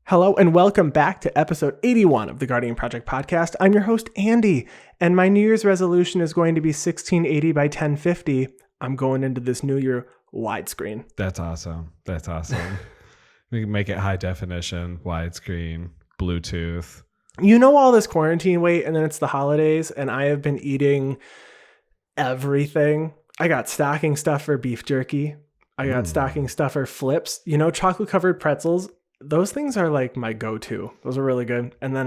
Hello and welcome back to episode 81 of the Guardian Project podcast. I'm your host, Andy, and my New Year's resolution is going to be 1680 by 1050. I'm going into this new year widescreen. That's awesome. We can make it high definition, widescreen, Bluetooth. You know, all this quarantine weight, and then it's the holidays, and I have been eating everything. I got stocking stuffer beef jerky. I got stocking stuffer flips. You know, chocolate covered pretzels. Those things are like my go-to. Those are really good. And then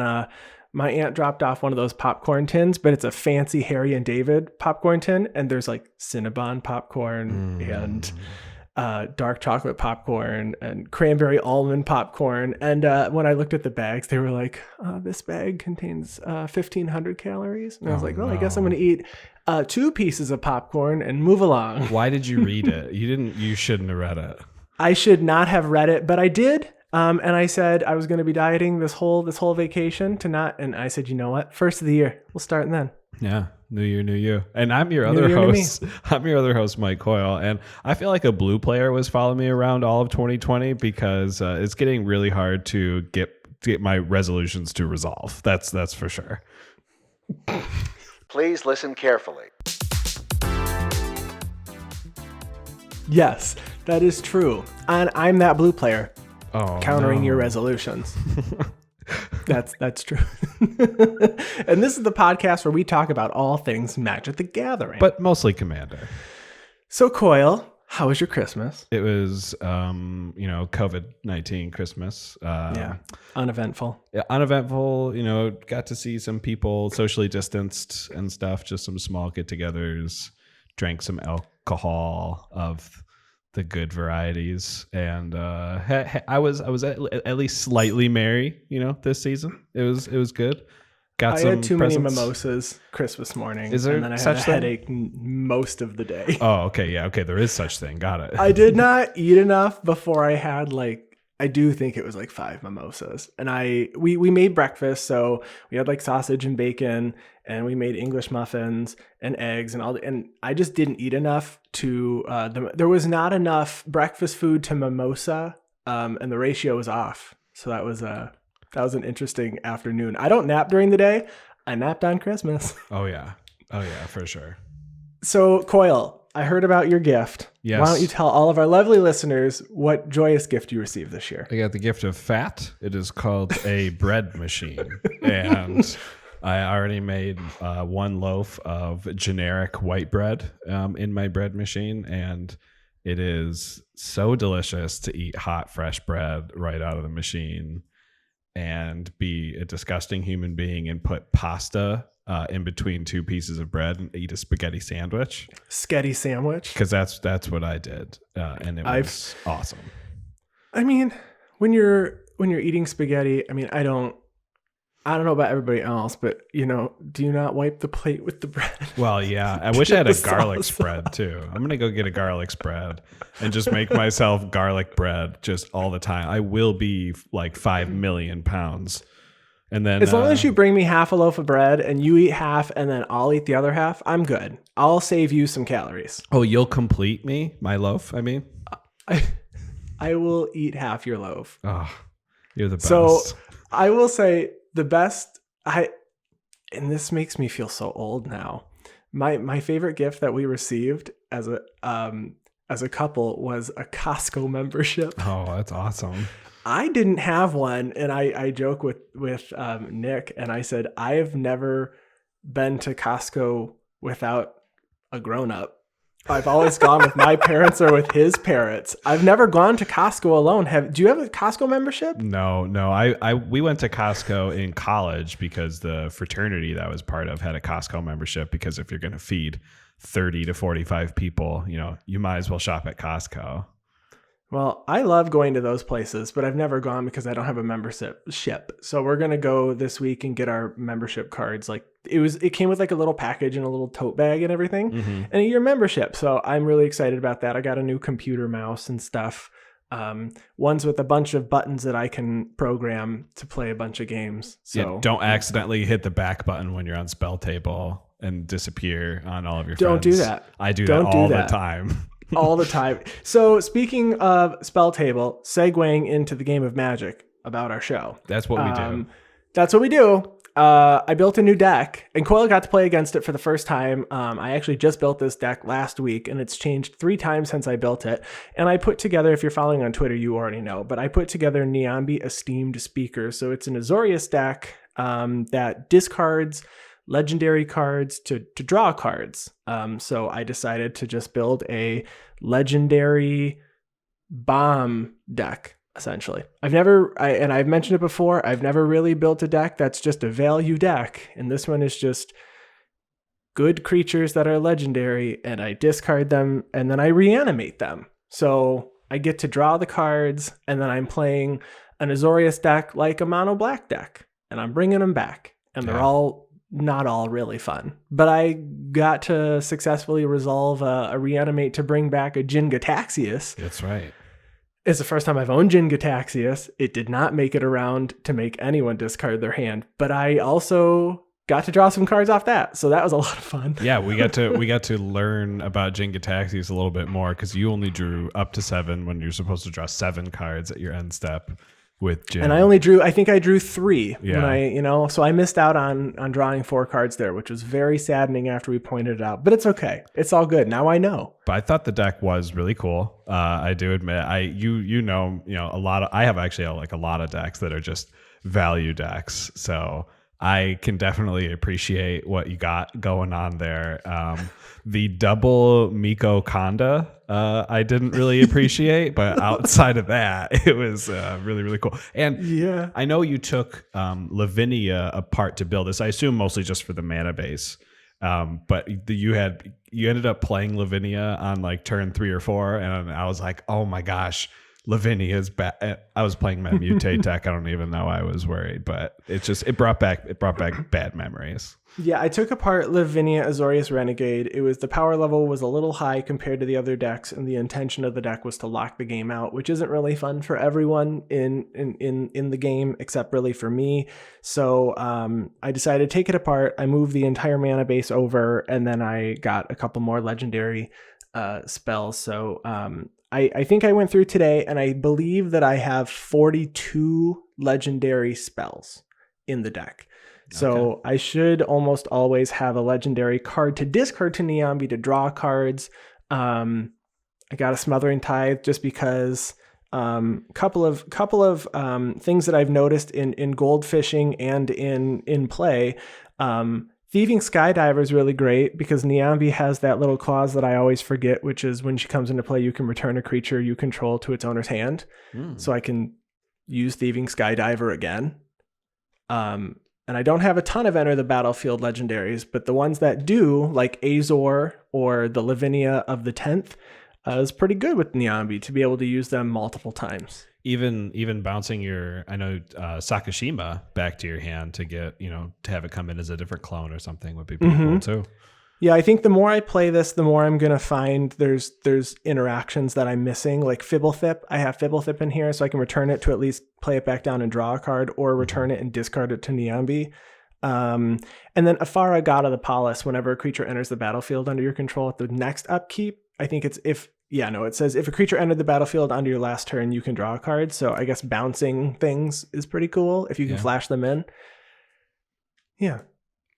my aunt dropped off one of those popcorn tins, but it's a fancy Harry and David popcorn tin. And there's like Cinnabon popcorn and dark chocolate popcorn and cranberry almond popcorn. And when I looked at the bags, they were like, this bag contains 1,500 calories. And I was like, well, I guess I'm going to eat 2 pieces of popcorn and move along. Why did you read it? You shouldn't have read it. I should not have read it, but I did. And I said I was going to be dieting this whole vacation to not. And I said, you know what? First of the year, we'll start then. Yeah. New year, new you. And I'm your other host. I'm your other host, Mike Coyle. And I feel like a blue player was following me around all of 2020 because it's getting really hard to get my resolutions to resolve. That's for sure. Please listen carefully. Yes, that is true. And I'm that blue player. Oh, countering no. your resolutions. That's true. And this is the podcast where we talk about all things Magic the Gathering. But mostly Commander. So Coyle, how was your Christmas? It was, COVID-19 Christmas. Uneventful. Yeah, uneventful. Got to see some people socially distanced and stuff. Just some small get-togethers. Drank some alcohol of the good varieties, and I was at least slightly merry, this season. It was good. I had too many mimosas Christmas morning. Is there and then I such had a thing? headache most of the day. Oh, okay, yeah, okay. There is such thing. Got it. I did not eat enough before I had I do think it was 5 mimosas, and we made breakfast, so we had sausage and bacon, and we made English muffins and eggs and and I just didn't eat enough to there was not enough breakfast food to mimosa, and the ratio was off. So that was an interesting afternoon. I don't nap during the day. I napped on Christmas. Oh yeah, for sure. So Coyle, I heard about your gift. Yes. Why don't you tell all of our lovely listeners what joyous gift you received this year? I got the gift of fat. It is called a bread machine, and I already made 1 loaf of generic white bread in my bread machine, and it is so delicious to eat hot, fresh bread right out of the machine and be a disgusting human being and put pasta in between 2 pieces of bread and eat a spaghetti sandwich. Sketty sandwich? Because that's what I did, and it was awesome. I mean, when you're eating spaghetti, I mean, I don't know about everybody else, but do you not wipe the plate with the bread? Well, yeah. I wish I had a garlic spread too. I'm gonna go get a garlic spread and just make myself garlic bread just all the time. I will be 5 million pounds. And then as long as you bring me half a loaf of bread and you eat half and then I'll eat the other half, I'm good. I'll save you some calories. Oh, you'll complete my loaf, I mean? I will eat half your loaf. Oh, you're the best. So I will say the best, and this makes me feel so old now. My favorite gift that we received as a couple was a Costco membership. Oh, that's awesome. I didn't have one, and I joke with Nick, and I said I have never been to Costco without a grown-up. I've always gone with my parents or with his parents. I've never gone to Costco alone. Do you have a Costco membership? No. We went to Costco in college because the fraternity that I was part of had a Costco membership, because if you're going to feed 30 to 45 people, you might as well shop at Costco. Well, I love going to those places, but I've never gone because I don't have a membership. So we're going to go this week and get our membership cards. It came with a little package and a little tote bag and everything, and a year membership. So I'm really excited about that. I got a new computer mouse and stuff. Ones with a bunch of buttons that I can program to play a bunch of games. So yeah, don't accidentally hit the back button when you're on spell table and disappear on all of your Don't friends. do that. I do that all the time. All the time. So speaking of spell table, segueing into the game of Magic, about our show. That's what we do. That's what we do. I built a new deck, and Coyle got to play against it for the first time. I actually just built this deck last week, and it's changed 3 times since I built it. And I put together, if you're following on Twitter, you already know, but I put together Niambi Esteemed Speaker. So it's an Azorius deck that discards legendary cards to draw cards. So I decided to just build a legendary bomb deck. Essentially, I've mentioned it before, I've never really built a deck that's just a value deck. And this one is just good creatures that are legendary, and I discard them and then I reanimate them. So I get to draw the cards, and then I'm playing an Azorius deck like a mono black deck, and I'm bringing them back. And they're all not all really fun. But I got to successfully resolve a reanimate to bring back a Jin Gataxius. That's right. It's the first time I've owned Jin Gataxius. It did not make it around to make anyone discard their hand, but I also got to draw some cards off that, so that was a lot of fun. Yeah, we got to learn about Jin Gataxius a little bit more, because you only drew up to 7 when you're supposed to draw 7 cards at your end step with Jin. And I think I drew 3 when so I missed out on drawing 4 cards there, which was very saddening after we pointed it out. But it's okay. It's all good. Now I know. But I thought the deck was really cool. I do admit, I have actually a lot of decks that are just value decks. So I can definitely appreciate what you got going on there. The double Miko Kanda, I didn't really appreciate, but outside of that, it was really, really cool. And yeah, I know you took Lavinia apart to build this. I assume mostly just for the mana base. But you ended up playing Lavinia on like turn 3 or 4, and I was like, oh my gosh, Lavinia is bad. I was playing my mutate deck. I don't even know I was worried, but it brought back bad memories. Yeah, I took apart Lavinia Azorius Renegade. The power level was a little high compared to the other decks, and the intention of the deck was to lock the game out, which isn't really fun for everyone in the game, except really for me. So I decided to take it apart. I moved the entire mana base over, and then I got a couple more legendary spells. So I think I went through today, and I believe that I have 42 legendary spells in the deck. So I should almost always have a legendary card to discard to Niambi to draw cards. I got a Smothering Tithe just because couple of things that I've noticed in gold fishing and in play. Thieving Skydiver is really great because Niambi has that little clause that I always forget, which is when she comes into play, you can return a creature you control to its owner's hand. So I can use Thieving Skydiver again. And I don't have a ton of Enter the Battlefield legendaries, but the ones that do, like Azor or the Lavinia of the 10th, is pretty good with Niambi to be able to use them multiple times. Even bouncing your Sakashima back to your hand to get, to have it come in as a different clone or something would be pretty cool too. Yeah, I think the more I play this, the more I'm going to find there's interactions that I'm missing, like Fibblethip. I have Fibblethip in here, so I can return it to at least play it back down and draw a card, or return it and discard it to Niambi. And then Afara, God of the Palace, whenever a creature enters the battlefield under your control at the next upkeep, I think it says if a creature entered the battlefield under your last turn, you can draw a card. So I guess bouncing things is pretty cool if you can flash them in. Yeah.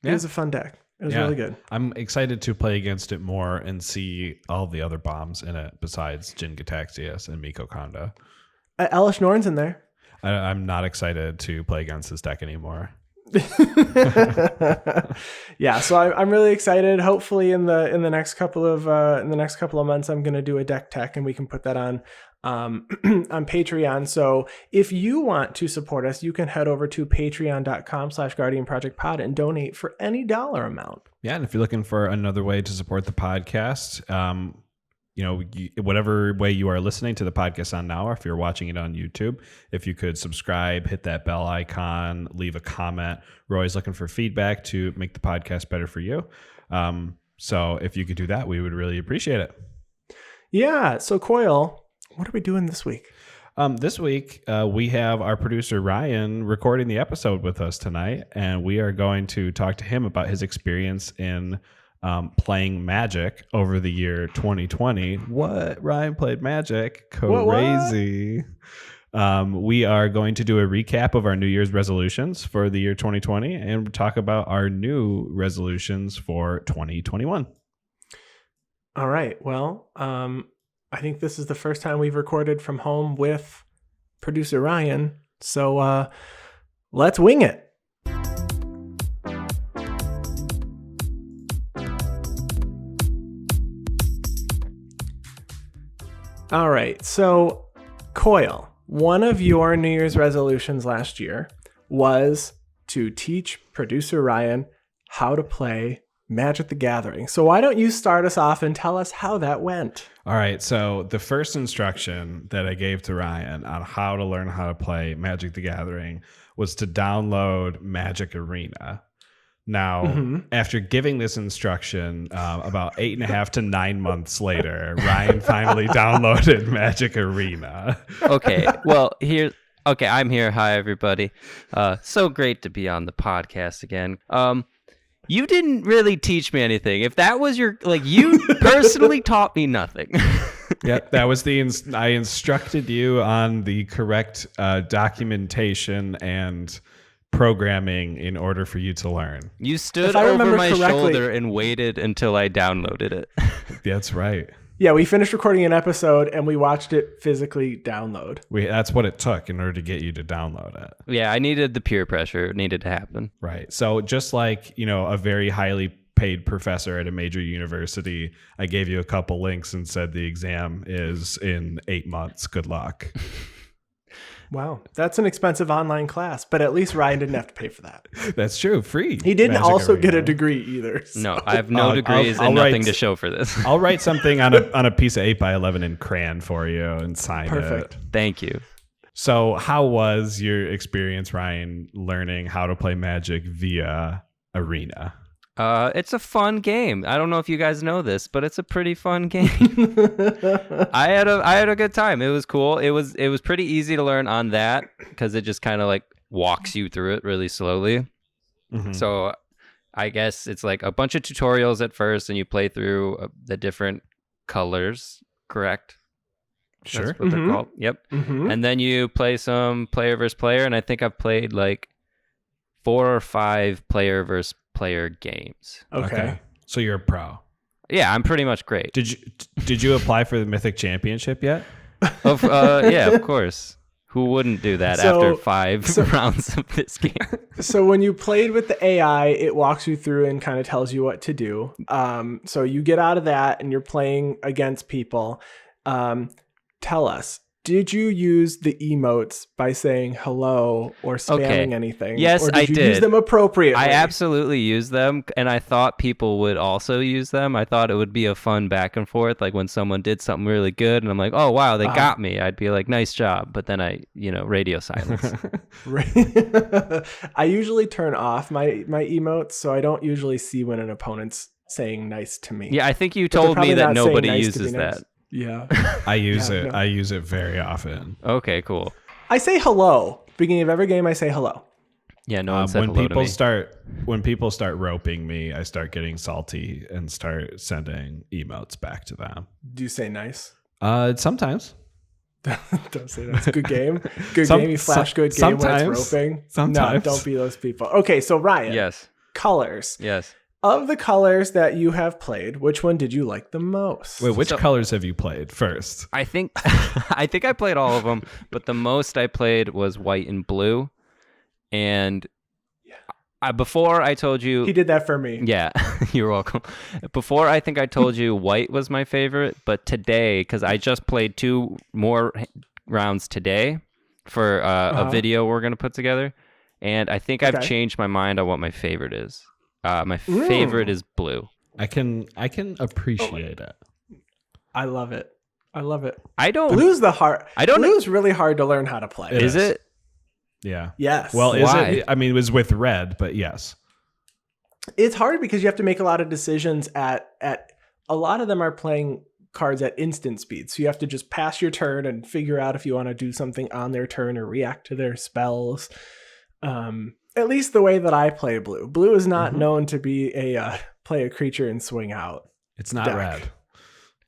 It was a fun deck. It was really good. I'm excited to play against it more and see all the other bombs in it besides Jin Gataxius and Miko Kanda. Elish Norn's in there. I'm not excited to play against this deck anymore. Yeah, so I'm really excited. Hopefully in the next couple of months, I'm going to do a deck tech, and we can put that on Patreon. So if you want to support us, you can head over to patreon.com/guardianprojectpod and donate for any dollar amount. Yeah, and if you're looking for another way to support the podcast, whatever way you are listening to the podcast on now, or if you're watching it on YouTube, if you could subscribe, hit that bell icon, leave a comment. We're always looking for feedback to make the podcast better for you. So if you could do that, we would really appreciate it. Yeah. So Coyle, what are we doing this week? This week, we have our producer Ryan recording the episode with us tonight, and we are going to talk to him about his experience in playing Magic over the year 2020. What? Ryan played Magic? Crazy. We are going to do a recap of our New Year's resolutions for the year 2020 and talk about our new resolutions for 2021. All right. Well, I think this is the first time we've recorded from home with producer Ryan. So let's wing it. All right. So, Coyle, one of your New Year's resolutions last year was to teach producer Ryan how to play Magic the Gathering. So why don't you start us off and tell us how that went? All right. So the first instruction that I gave to Ryan on how to learn how to play Magic the Gathering was to download Magic Arena. Now, after giving this instruction about 8.5 to 9 months later, Ryan finally downloaded Magic Arena. Okay, well, I'm here. Hi, everybody. So great to be on the podcast again. You didn't really teach me anything. If that was you personally taught me nothing. Yep, that was I instructed you on the correct documentation and programming in order for you to learn. You stood over my shoulder and waited until I downloaded it. That's right. Yeah, we finished recording an episode and we watched it physically download. That's what it took in order to get you to download it. Yeah, I needed the peer pressure. It needed to happen. Right. So just like, a very highly paid professor at a major university, I gave you a couple links and said the exam is in 8 months. Good luck. Wow, that's an expensive online class, but at least Ryan didn't have to pay for that. That's true, free. He didn't also get a degree either. So. No, I have no degrees and nothing to show for this. I'll write something on a piece of 8x11 in crayon for you and sign Perfect. it. Thank you. So how was your experience, Ryan, learning how to play Magic via Arena? It's a fun game. I don't know if you guys know this, but it's a pretty fun game. I had a good time. It was cool. It was pretty easy to learn on that because it just kind of like walks you through it really slowly. Mm-hmm. So I guess it's like a bunch of tutorials at first, and you play through the different colors. Correct? Sure. That's what they're called. Yep. Mm-hmm. And then you play some player versus player, and I think I've played like 4 or 5 player versus player games. Okay. So you're a pro. Yeah, I'm pretty much great. Did you apply for the Mythic Championship yet? Yeah, of course. Who wouldn't do that after 5 rounds of this game? So when you played with the AI, it walks you through and kind of tells you what to do. So you get out of that and you're playing against people. Tell us, did you use the emotes by saying hello or spamming anything? Yes, I did. Use them appropriately? I absolutely used them, and I thought people would also use them. I thought it would be a fun back and forth, like when someone did something really good, and I'm like, oh, wow, they got me. I'd be like, nice job. But then radio silence. I usually turn off my emotes, so I don't usually see when an opponent's saying nice to me. Yeah, I think you told me that nobody uses nice. that. Yeah. I use it. No. I use it very often. Okay, cool. I say hello. Beginning of every game, I say hello. Yeah, no one said hello to me. When people start roping me, I start getting salty and start sending emotes back to them. Do you say nice? Sometimes. Don't say that's a good game. Good game. You flash good game when it's roping. Sometimes. No, don't be those people. Okay, so Ryan. Yes. Colors. Yes. Of the colors that you have played, which one did you like the most? Wait, which colors have you played first? I think I played all of them, but the most I played was white and blue. And before I told you... He did that for me. Yeah, you're welcome. Before, I think I told you white was my favorite, but today, because I just played 2 more rounds today for a video we're going to put together, and I think I've changed my mind on what my favorite is. My favorite is blue. I can appreciate it. I love it. Blue's Blue's really hard to learn how to play. Is it? Yeah. Yes. Well, is it? I mean, it was with red, but yes. It's hard because you have to make a lot of decisions at a lot of them are playing cards at instant speed. So you have to just pass your turn and figure out if you want to do something on their turn or react to their spells. At least the way that I play blue. Blue is not known to be play a creature and swing out. It's not deck. red.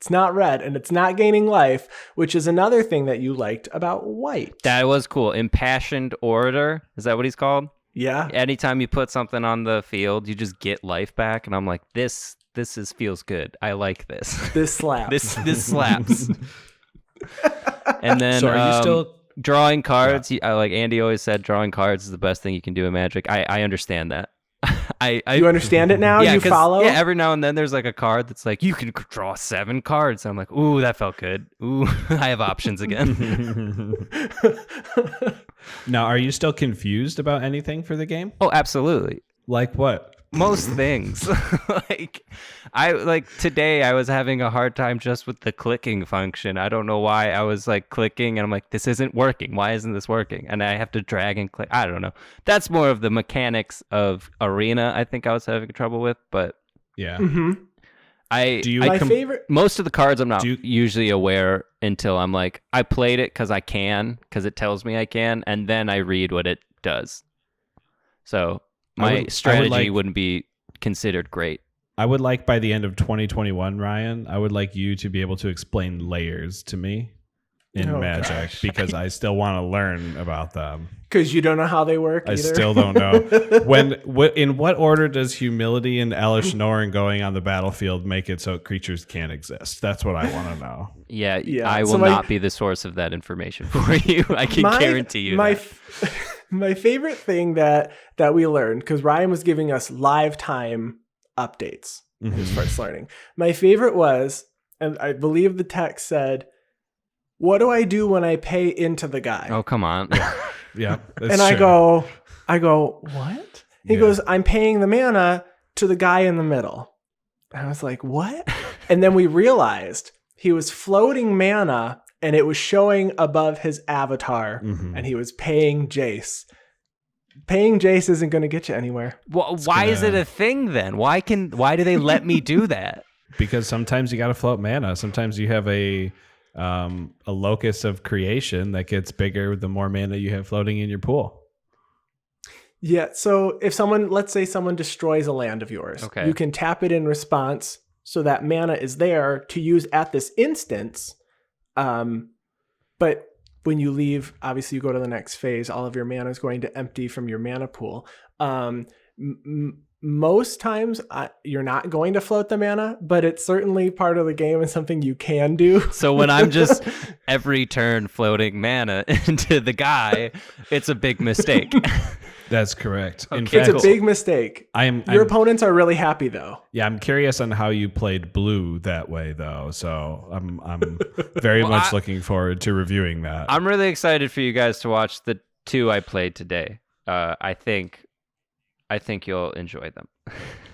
It's not red, and it's not gaining life, which is another thing that you liked about white. That was cool. Impassioned Orator. Is that what he's called? Yeah. Anytime you put something on the field, you just get life back. And I'm like, this feels good. I like this. This slaps. This slaps. And then So are you still drawing cards? Like Andy always said, drawing cards is the best thing you can do in Magic. I understand that. You understand it now? You follow? Yeah, every now and then there's like a card that's like, you can draw 7 cards. And I'm like, ooh, that felt good. Ooh, I have options again. Now, are you still confused about anything for the game? Oh, absolutely. Like what? Most things. Like today I was having a hard time just with the clicking function. I don't know why. I was like clicking and I'm like, this isn't working. Why isn't this working? And I have to drag and click. I don't know. That's more of the mechanics of Arena I think I was having trouble with, but Yeah. Mm-hmm. My favorite. most of the cards I'm not usually aware until I'm like, I played it because it tells me I can, and then I read what it does. So my strategy wouldn't be considered great. I would like by the end of 2021, Ryan, I would like you to be able to explain layers to me in Magic, gosh. because I still want to learn about them. Because you don't know how they work I either. still don't know. In what order does humility and Elish Norn going on the battlefield make it so creatures can't exist? That's what I want to know. Yeah, I will not be the source of that information for you. I can guarantee you my favorite thing that we learned, because Ryan was giving us live time updates his first learning. My favorite was, and I believe the text said, what do I do when I pay into the guy? Oh, come on. Yeah. And I go, what? He goes, I'm paying the mana to the guy in the middle. And I was like, what? And then we realized he was floating mana and it was showing above his avatar, and he was paying Jace. Paying Jace isn't going to get you anywhere. Well, why is it a thing then? Why do they let me do that? Because sometimes you got to float mana. Sometimes you have a locus of creation that gets bigger the more mana you have floating in your pool. Yeah, so if let's say someone destroys a land of yours, you can tap it in response so that mana is there to use at this instance. But when you leave, obviously you go to the next phase, all of your mana is going to empty from your mana pool. Most times you're not going to float the mana, but it's certainly part of the game and something you can do. So when I'm just every turn floating mana into the guy, it's a big mistake. That's correct. Okay. In fact, It's a big mistake. Your opponents are really happy though. Yeah, I'm curious on how you played blue that way though. So I'm very much looking forward to reviewing that. I'm really excited for you guys to watch the 2 I played today. I think you'll enjoy them.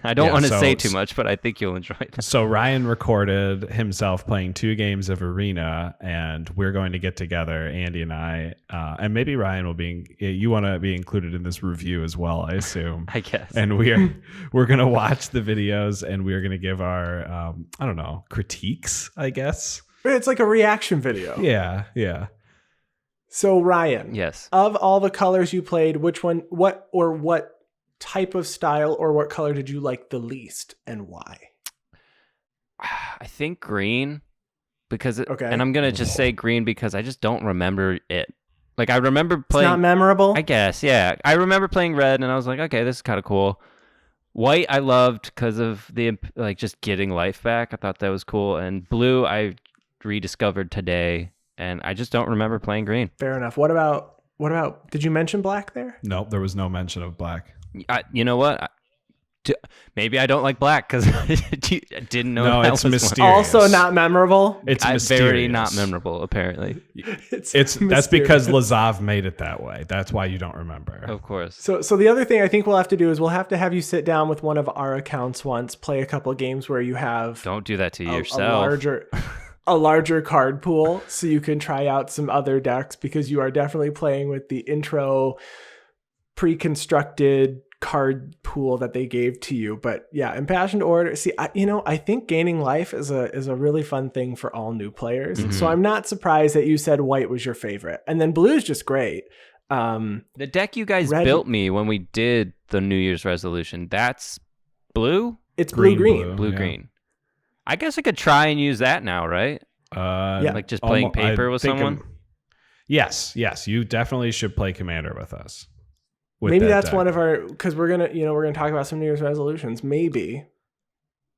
I don't want to say too much, but I think you'll enjoy them. So Ryan recorded himself playing 2 games of Arena, and we're going to get together, Andy and I, and maybe Ryan will you want to be included in this review as well, I assume. I guess. And we're going to watch the videos, and we're going to give our, critiques, I guess. It's like a reaction video. Yeah. So Ryan, yes, of all the colors you played, what type of style or what color did you like the least and why? I think green, because and I'm gonna just say green because I just don't remember it. Like I remember playing. It's not memorable, I guess. Yeah, I remember playing red, and I was like, okay, this is kind of cool. White, I loved because of the just getting life back. I thought that was cool. And blue, I rediscovered today, and I just don't remember playing green. Fair enough. What about? Did you mention black there? Nope, there was no mention of black. You know what? Maybe I don't like black because I didn't know. No, that it's was mysterious. Also not memorable. It's mysterious. Very not memorable, apparently. That's because Lazav made it that way. That's why you don't remember. Of course. So the other thing I think we'll have to do is we'll have to have you sit down with one of our accounts once, play a couple of games where you have. Don't do that to yourself. A larger card pool, so you can try out some other decks, because you are definitely playing with the intro pre-constructed card pool that they gave to you. But yeah, Impassioned Order. See, I think gaining life is a really fun thing for all new players. Mm-hmm. So I'm not surprised that you said white was your favorite, and then blue is just great. The deck you guys built me when we did the New Year's resolution, that's blue. It's blue green. Blue green. I guess I could try and use that now, right? Yeah. Like just playing paper with someone. Yes, you definitely should play Commander with us. with Maybe that that's deck. one of our, because we're gonna talk about some New Year's resolutions. Maybe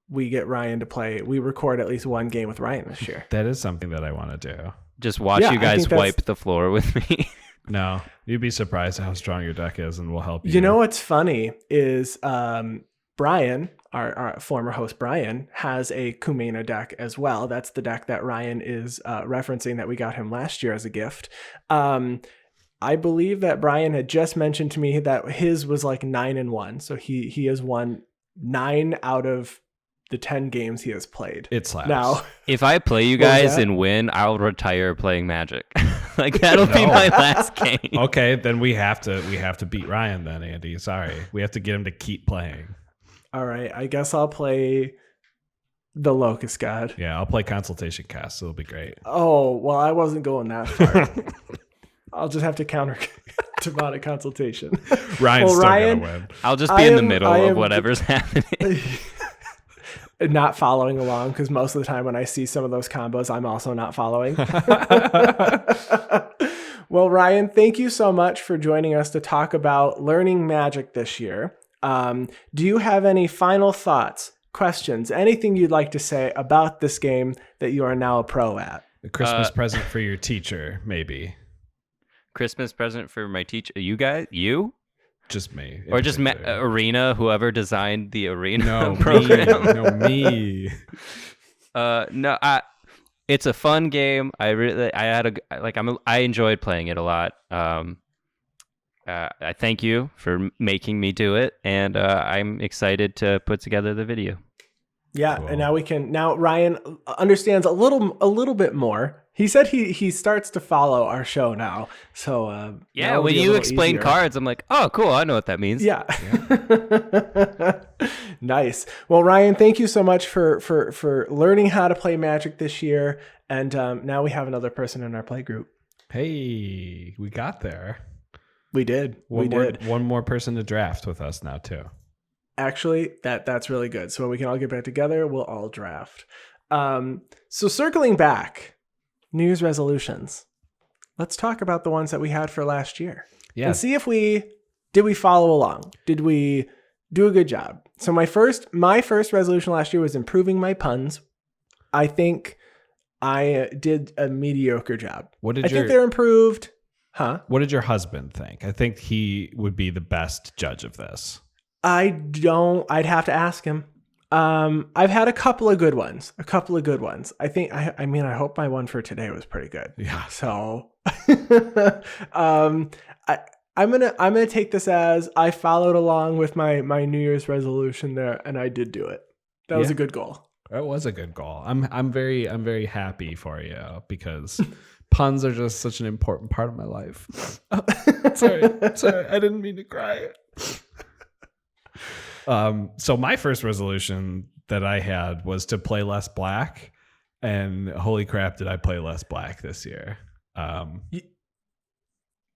we get Ryan to play. We record at least one game with Ryan this year. That is something that I want to do. Just watch you guys wipe the floor with me. No, you'd be surprised how strong your deck is, and we'll help you. You know what's funny is Brian, our former host Brian, has a Kumena deck as well. That's the deck that Ryan is referencing that we got him last year as a gift. I believe that Brian had just mentioned to me that his was like 9-1. So he has won 9 out of the 10 games he has played. It slaps. Now, if I play you guys and win, I'll retire playing Magic. Like that'll be my last game. Okay, then we have to beat Ryan then, Andy. Sorry. We have to get him to keep playing. all right, I guess I'll play the Locust God. Yeah, I'll play Consultation Cast, so it'll be great. Oh, well, I wasn't going that far. I'll just have to counter Demonic Consultation. Ryan's still gonna win. I'll just be in the middle of whatever's happening. Not following along, because most of the time when I see some of those combos, I'm also not following. Well, Ryan, thank you so much for joining us to talk about learning Magic this year. Do you have any final thoughts, questions, anything you'd like to say about this game that you are now a pro at? A Christmas present for your teacher, maybe. Christmas present for my teacher. You guys? You? Just me. Or just Arena, whoever designed the Arena program. Me. No, it's a fun game. I enjoyed playing it a lot. I thank you for making me do it, and I'm excited to put together the video. Yeah, cool. And now Ryan understands a little bit more. He said he starts to follow our show now. So yeah, when you explain cards, I'm like, oh, cool, I know what that means. Yeah. Nice. Well, Ryan, thank you so much for learning how to play Magic this year. And now we have another person in our play group. Hey, we got there. We did. One more person to draft with us now too. Actually, that's really good. So when we can all get back together, we'll all draft. So circling back, New Year's resolutions. Let's talk about the ones that we had for last year. Yeah. And see if we follow along. Did we do a good job? So my first resolution last year was improving my puns. I think I did a mediocre job. I think they're improved. Huh? What did your husband think? I think he would be the best judge of this. I'd have to ask him. I've had a couple of good ones. I think, I hope my one for today was pretty good. Yeah. So, I'm going to take this as I followed along with my New Year's resolution there, and I did do it. That was a good goal. That was a good goal. I'm very happy for you because puns are just such an important part of my life. Sorry, I didn't mean to cry. So my first resolution that I had was to play less black, and holy crap, did I play less black this year?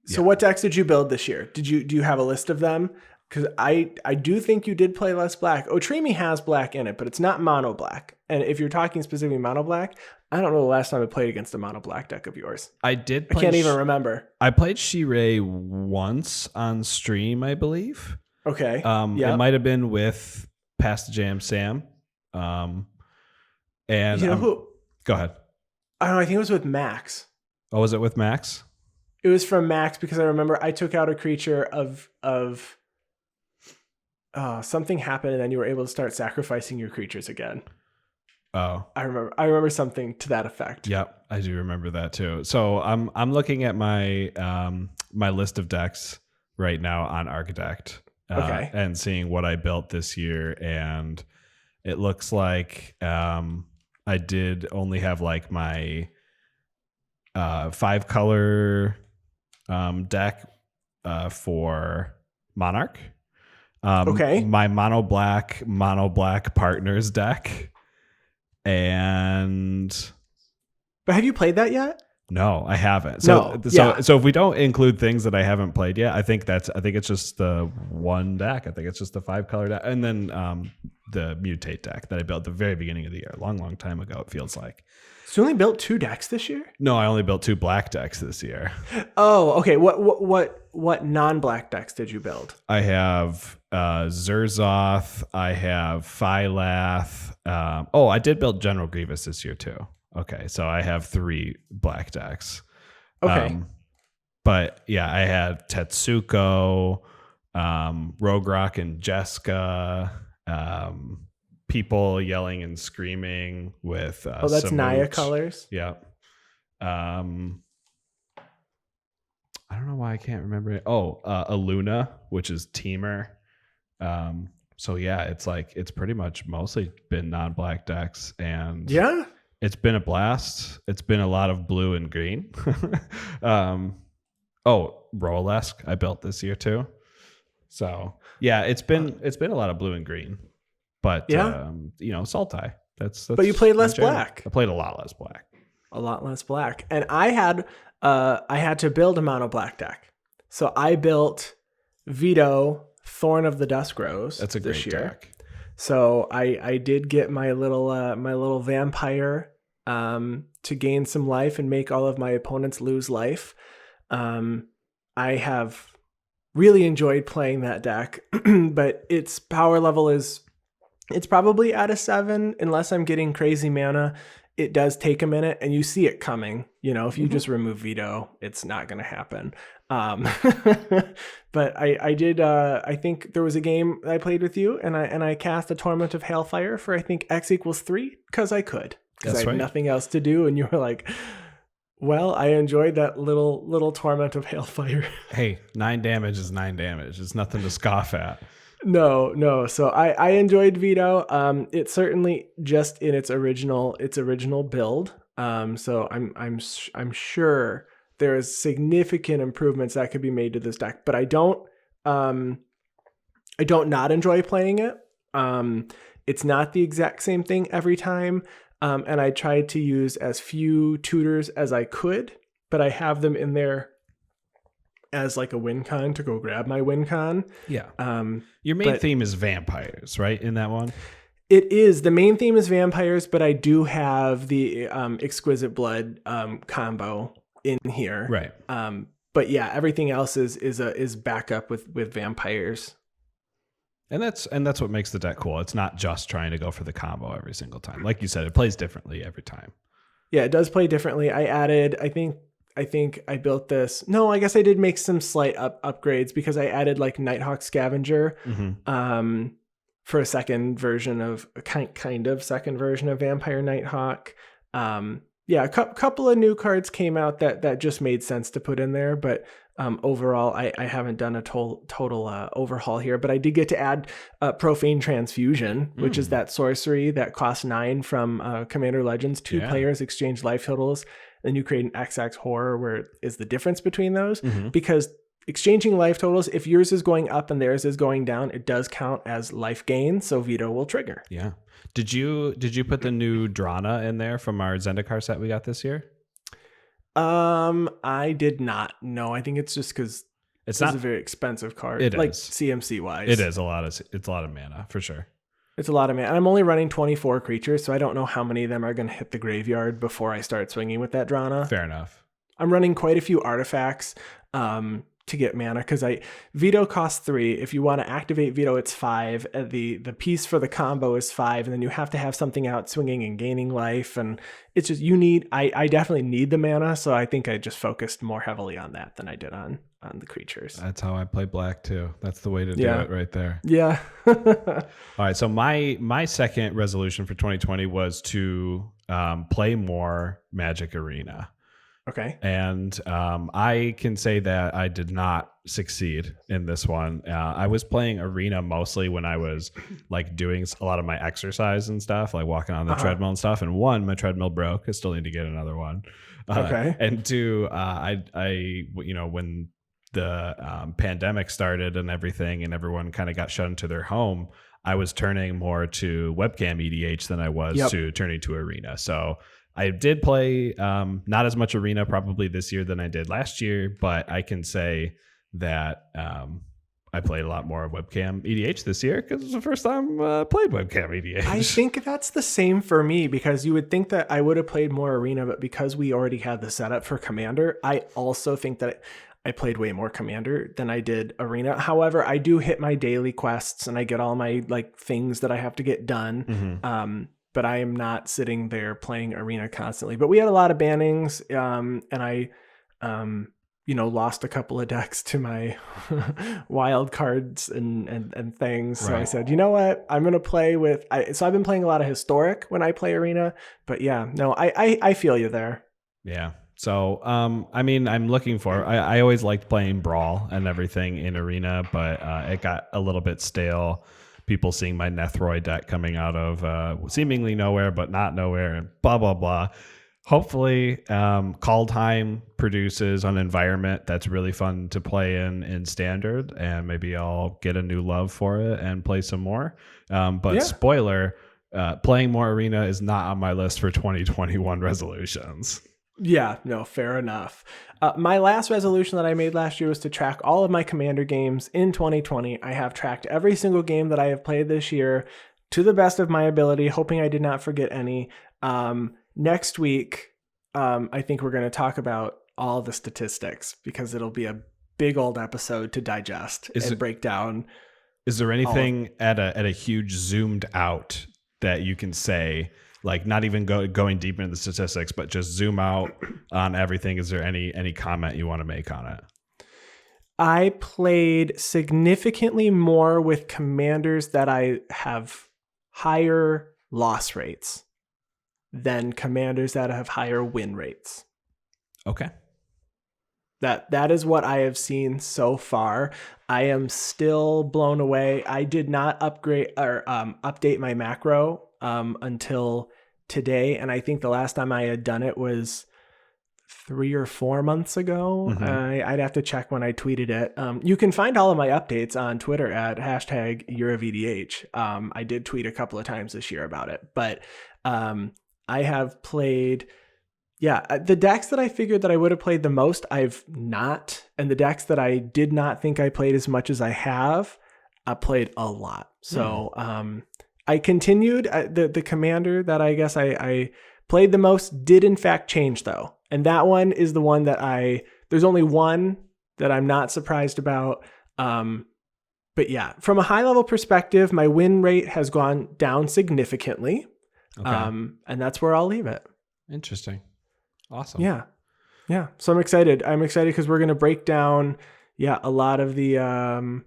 So what decks did you build this year? Do you have a list of them? Because I do think you did play less black. Otrimi has black in it, but it's not mono black. And if you're talking specifically mono black, I don't know the last time I played against a mono black deck of yours. I can't even remember. I played Shirei once on stream, I believe. Okay. It might have been with Past the Jam Sam. And you know who? Go ahead. I don't know. I think it was with Max. Oh, was it with Max? It was from Max because I remember I took out a creature of something happened, and then you were able to start sacrificing your creatures again. Oh, I remember something to that effect. Yep, I do remember that too. So I'm looking at my my list of decks right now on Architect. Okay. And seeing what I built this year, and it looks like I did only have like my 5-color deck for Monarch. Okay. My mono black partners deck, but have you played that yet? No, I haven't. So if we don't include things that I haven't played yet, I think it's just the one deck. I think it's just the 5-color deck. And then the mutate deck that I built at the very beginning of the year, a long time ago. It feels like. So you only built 2 decks this year? No, I only built 2 black decks this year. Oh, okay. What non-black decks did you build? I have Zerzoth. I have Phylath. I did build General Grievous this year too. Okay, so I have 3 black decks. Okay. But yeah, I had Tetsuko, Rogue Rock and Jeska, people yelling and screaming with that's Samut. Naya colors. Yeah. I don't know why I can't remember it. Aluna, which is Teamer. So yeah, it's pretty much mostly been non-black decks, and Yeah. it's been a blast. It's been a lot of blue and green. Rolesk I built this year too. So yeah, it's been a lot of blue and green. But yeah. Sultai. That's But you played less black. I played a lot less black. A lot less black. And I had to build a mono black deck. So I built Vito, Thorn of the Dusk Rose. That's a great deck. So I did get my little vampire to gain some life and make all of my opponents lose life. I have really enjoyed playing that deck, but its power level it's probably at a 7 unless I'm getting crazy mana. It does take a minute, and you see it coming. If you just remove Vito, it's not going to happen. But I did. I think there was a game I played with you, and I cast a Torment of Hailfire for I think X equals 3 because I could, because I had nothing else to do, and you were like, "Well, I enjoyed that little Torment of Hailfire." Hey, 9 damage is 9 damage. It's nothing to scoff at. No. So I enjoyed Vito. It's certainly just in its original build. So I'm sure there is significant improvements that could be made to this deck, but I don't not enjoy playing it. It's not the exact same thing every time. And I tried to use as few tutors as I could, but I have them in there as like a win con to go grab my win con. Yeah. Your main theme is vampires, right? In that one? It is. The main theme is vampires, but I do have the Exquisite Blood combo in here. Right. But yeah, everything else is backup with vampires. And that's what makes the deck cool. It's not just trying to go for the combo every single time. Like you said, it plays differently every time. Yeah, it does play differently. I added, I think I built this. No, I guess I did make some slight upgrades because I added like Nighthawk Scavenger for a second version of second version of Vampire Nighthawk. A couple of new cards came out that just made sense to put in there, but overall I haven't done a total overhaul here. But I did get to add Profane Transfusion, which is that sorcery that costs 9 from Commander Legends. 2 players exchange life totals. Then you create an XX horror where is the difference between those, because exchanging life totals, if yours is going up and theirs is going down, it does count as life gain, so Vito will trigger. Yeah. Did you put the new Drana in there from our Zendikar set we got this year? I did not. No, I think it's just because it's a very expensive card. It like is. CMC wise. It is it's a lot of mana for sure. It's a lot of mana. And I'm only running 24 creatures, so I don't know how many of them are going to hit the graveyard before I start swinging with that Drana. Fair enough. I'm running quite a few artifacts to get mana because Vito costs 3. If you want to activate Vito, it's 5. The piece for the combo is 5, and then you have to have something out swinging and gaining life. And it's just I definitely need the mana, so I think I just focused more heavily on that than I did on the creatures. That's how I play black too. That's the way to do it right there. Yeah. All right. So my second resolution for 2020 was to play more Magic Arena. Okay. And I can say that I did not succeed in this one. I was playing Arena mostly when I was like doing a lot of my exercise and stuff, like walking on the treadmill and stuff. And 1, my treadmill broke. I still need to get another one. Okay. And 2, I when the pandemic started and everything, and everyone kind of got shut into their home, I was turning more to webcam EDH than I was to turning to Arena. So I did play not as much Arena probably this year than I did last year, but I can say that I played a lot more webcam EDH this year because it's the first time I played webcam EDH. I think that's the same for me, because you would think that I would have played more Arena, but because we already had the setup for Commander, I also think that I played way more Commander than I did Arena. However, I do hit my daily quests and I get all my like things that I have to get done. But I am not sitting there playing Arena constantly. But we had a lot of bannings, and I lost a couple of decks to my wild cards and things. So I said, you know what? I'm going to play with... So I've been playing a lot of Historic when I play Arena. But yeah, no, I feel you there. Yeah. So, I mean, I'm looking for... I always liked playing Brawl and everything in Arena, but it got a little bit stale. People seeing my Nethroid deck coming out of seemingly nowhere, but not nowhere, and blah, blah, blah. Hopefully, Kaldheim produces an environment that's really fun to play in Standard, and maybe I'll get a new love for it and play some more. But spoiler, playing more Arena is not on my list for 2021 resolutions. Yeah, no, fair enough. My last resolution that I made last year was to track all of my Commander games in 2020. I have tracked every single game that I have played this year to the best of my ability, hoping I did not forget any. Next week, I think we're going to talk about all the statistics, because it'll be a big old episode to digest break down. Is there anything at a huge zoomed out that you can say, like not even going deep into the statistics, but just zoom out on everything? Is there any comment you want to make on it? I played significantly more with commanders that I have higher loss rates than commanders that have higher win rates. Okay. That is what I have seen so far. I am still blown away. I did not upgrade or update my macro until today, and I think the last time I had done it was 3 or 4 months ago. I'd have to check when I tweeted it. You can find all of my updates on Twitter at #EuroVDH. I did tweet a couple of times this year about it, but I have played, the decks that I figured that I would have played the most, I've not. And the decks that I did not think I played as much as I have, I played a lot. So I continued. The commander that I guess I played the most did in fact change though. And that one is the one that there's only one that I'm not surprised about. But yeah, from a high level perspective, my win rate has gone down significantly. Okay. And that's where I'll leave it. Interesting. Awesome. Yeah. So I'm excited. Because we're going to break down, a lot of the, we're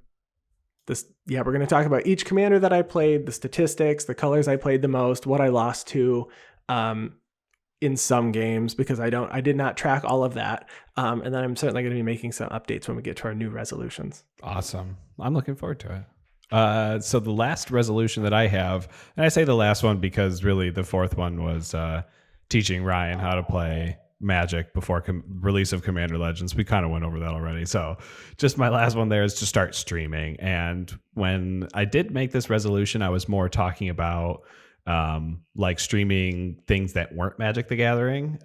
going to talk about each commander that I played, the statistics, the colors I played the most, what I lost to, in some games, because I did not track all of that. And then I'm certainly going to be making some updates when we get to our new resolutions. Awesome. I'm looking forward to it. So the last resolution that I have, and I say the last one because really the fourth one was teaching Ryan how to play Magic before release of Commander Legends. We kind of went over that already. So just my last one there is to start streaming. And when I did make this resolution, I was more talking about like streaming things that weren't Magic the Gathering,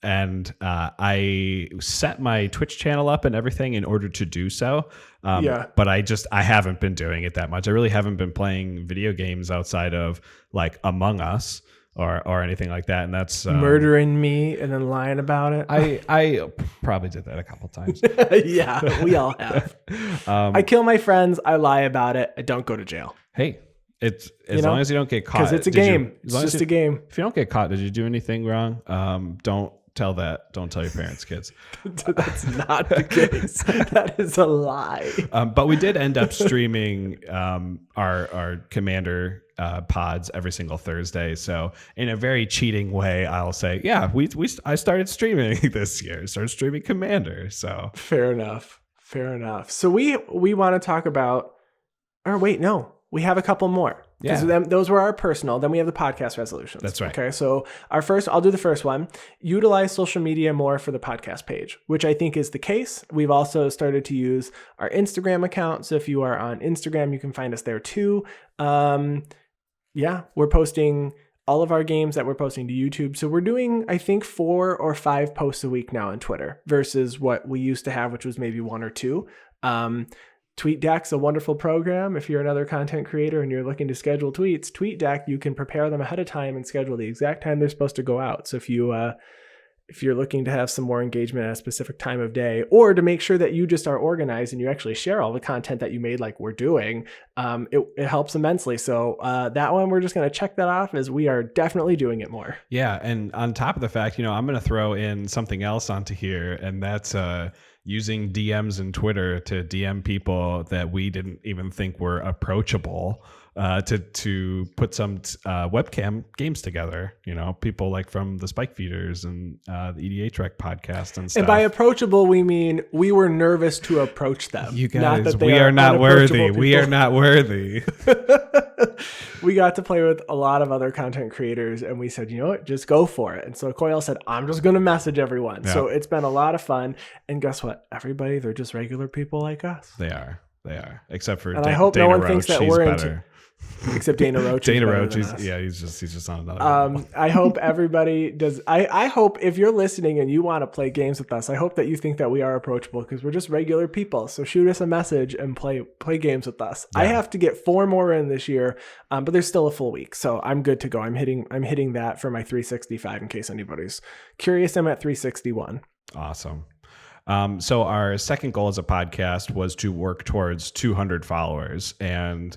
I set my Twitch channel up and everything in order to do so. But I haven't been doing it that much. I really haven't been playing video games outside of like Among Us or anything like that. And that's murdering me and then lying about it. I probably did that a couple times. Yeah, we all have. I kill my friends. I lie about it. I don't go to jail. Hey, it's as long as you don't get caught. Because it's a game. It's just a game. If you don't get caught, did you do anything wrong? Don't tell your parents, kids. That's not the case. That is a lie. But we did end up streaming our Commander pods every single Thursday. So in a very cheating way, I'll say, I started streaming this year. Started streaming Commander. So fair enough. So we want to talk about. Or wait, no. We have a couple more. Because those were our personal. Then we have the podcast resolutions. That's right. Okay, so I'll do the first one. Utilize social media more for the podcast page, which I think is the case. We've also started to use our Instagram account. So if you are on Instagram, you can find us there too. We're posting all of our games that we're posting to YouTube. So we're doing, I think, 4 or 5 posts a week now on Twitter versus what we used to have, which was maybe 1 or 2. TweetDeck's a wonderful program. If you're another content creator and you're looking to schedule tweets, TweetDeck, you can prepare them ahead of time and schedule the exact time they're supposed to go out. So if you're looking to have some more engagement at a specific time of day, or to make sure that you just are organized and you actually share all the content that you made like we're doing, it helps immensely. So that one, we're just going to check that off as we are definitely doing it more. Yeah. And on top of the fact, I'm going to throw in something else onto here, and that's using DMs and Twitter to DM people that we didn't even think were approachable. To put some webcam games together, people like from the Spike Feeders and the EDH Rec podcast and stuff. And by approachable, we mean we were nervous to approach them. You guys, we are not worthy. We are not worthy. We got to play with a lot of other content creators, and we said, you know what, just go for it. And so Coyle said, I'm just going to message everyone. Yeah. So it's been a lot of fun. And guess what? Everybody, they're just regular people like us. They are. Except for I hope no one Roach. thinks that She's we're better. Except Dana Roach. Dana Roach, he's just on another level. I hope everybody does. I hope if you're listening and you want to play games with us, I hope that you think that we are approachable, because we're just regular people. So shoot us a message and play games with us. Yeah. I have to get 4 more in this year, but there's still a full week, so I'm good to go. I'm hitting that for my 365 in case anybody's curious. I'm at 361. Awesome. So our second goal as a podcast was to work towards 200 followers, and